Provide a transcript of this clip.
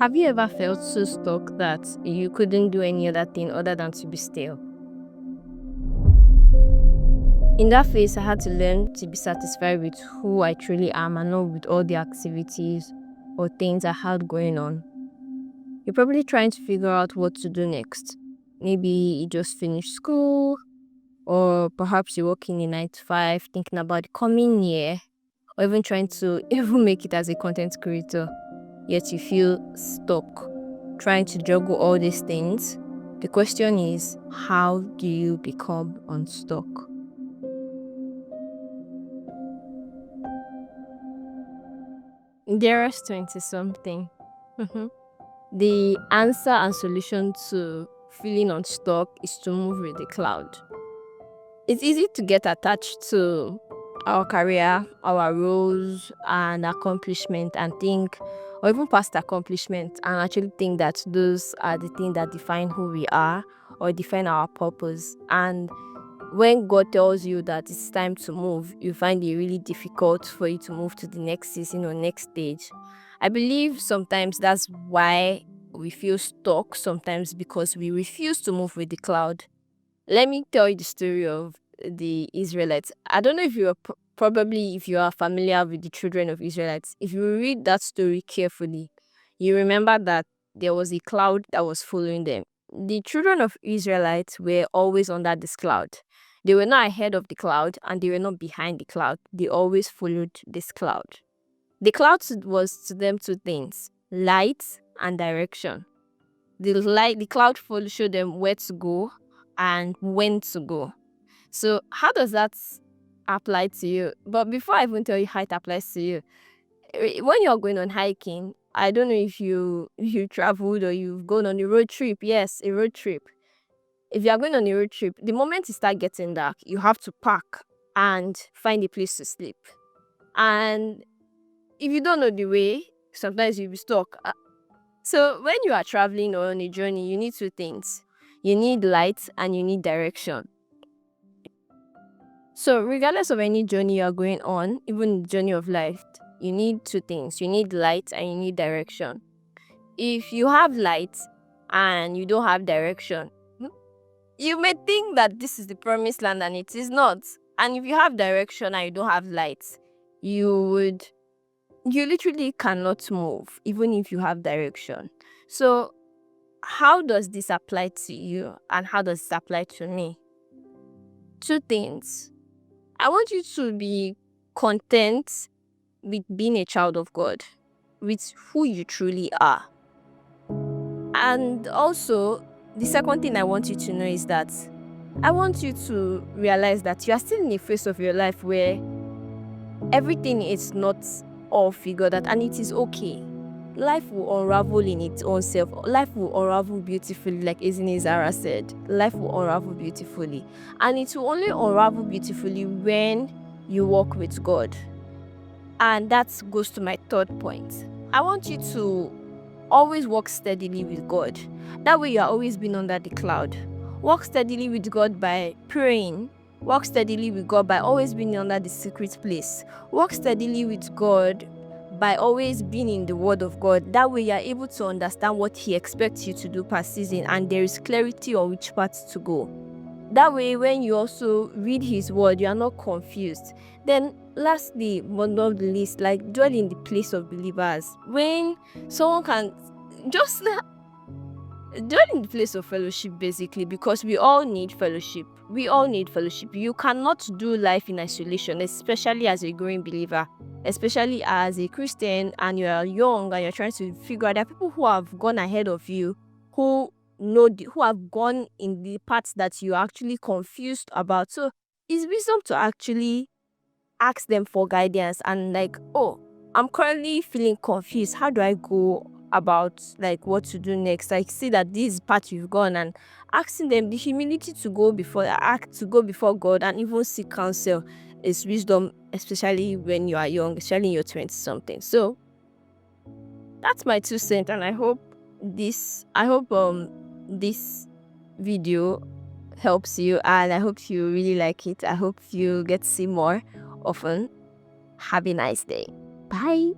Have you ever felt so stuck that you couldn't do any other thing other than to be still? In that phase, I had to learn to be satisfied with who I truly am and not with all the activities or things I had going on. You're probably trying to figure out what to do next. Maybe you just finished school, or perhaps you're working in 9 to 5, thinking about the coming year, or even trying to even make it as a content creator. Yet you feel stuck trying to juggle all these things. The question is, how do you become unstuck? Dearest 20 something. The answer and solution to feeling unstuck is to move with the cloud. It's easy to get attached to our career, our roles and accomplishment and think, or even past accomplishment, and actually think that those are the things that define who we are or define our purpose. And when God tells you that it's time to move, you find it really difficult for you to move to the next season or next stage. I believe sometimes that's why we feel stuck, sometimes because we refuse to move with the cloud. Let me tell you the story of the Israelites. I don't know if probably if you are familiar with the children of Israelites. If you read that story carefully, you remember that there was a cloud that was following them. The children of Israelites were always under this cloud. They were not ahead of the cloud and they were not behind the cloud. They always followed this cloud. The cloud was to them two things: light and direction. The cloud showed them where to go and when to go. So how does that apply to you? But before I even tell you how it applies to you, when you're going on hiking, I don't know if you traveled or you've gone on a road trip. Yes, a road trip. If you are going on a road trip, the moment it starts getting dark, you have to park and find a place to sleep. And if you don't know the way, sometimes you'll be stuck. So when you are traveling or on a journey, you need two things. You need light and you need direction. So regardless of any journey you are going on, even the journey of life, you need two things. You need light and you need direction. If you have light and you don't have direction, you may think that this is the promised land and it is not. And if you have direction and you don't have light, you literally cannot move, even if you have direction. So how does this apply to you and how does this apply to me? Two things. I want you to be content with being a child of God, with who you truly are. And also, the second thing I want you to know is that I want you to realize that you are still in a phase of your life where everything is not all figured out, and it is okay. Life will unravel in its own self. Life will unravel beautifully, like Ezine Zara said. Life will unravel beautifully. And it will only unravel beautifully when you walk with God. And that goes to my third point. I want you to always walk steadily with God. That way you are always being under the cloud. Walk steadily with God by praying. Walk steadily with God by always being under the secret place. Walk steadily with God by always being in the Word of God. That way you are able to understand what He expects you to do per season and there is clarity on which path to go. That way when you also read His Word, you are not confused. Then lastly, but not the least, like dwell in the place of believers. When someone can just dwell in the place of fellowship, basically, because we all need fellowship. We all need fellowship. You cannot do life in isolation, especially as a growing believer, especially as a Christian and you are young and you're trying to figure out. There are people who have gone ahead of you, who have gone in the parts that you're actually confused about. So it's wisdom to actually ask them for guidance and like, oh, I'm currently feeling confused. How do I go about like what to do next? Like, see that this part you've gone, and asking them the humility to go before God and even seek counsel is wisdom, especially when you are young, especially in your 20 something. So that's my 2 cents, and I hope this video helps you and I hope you really like it. I hope you get to see more often. Have a nice day. Bye.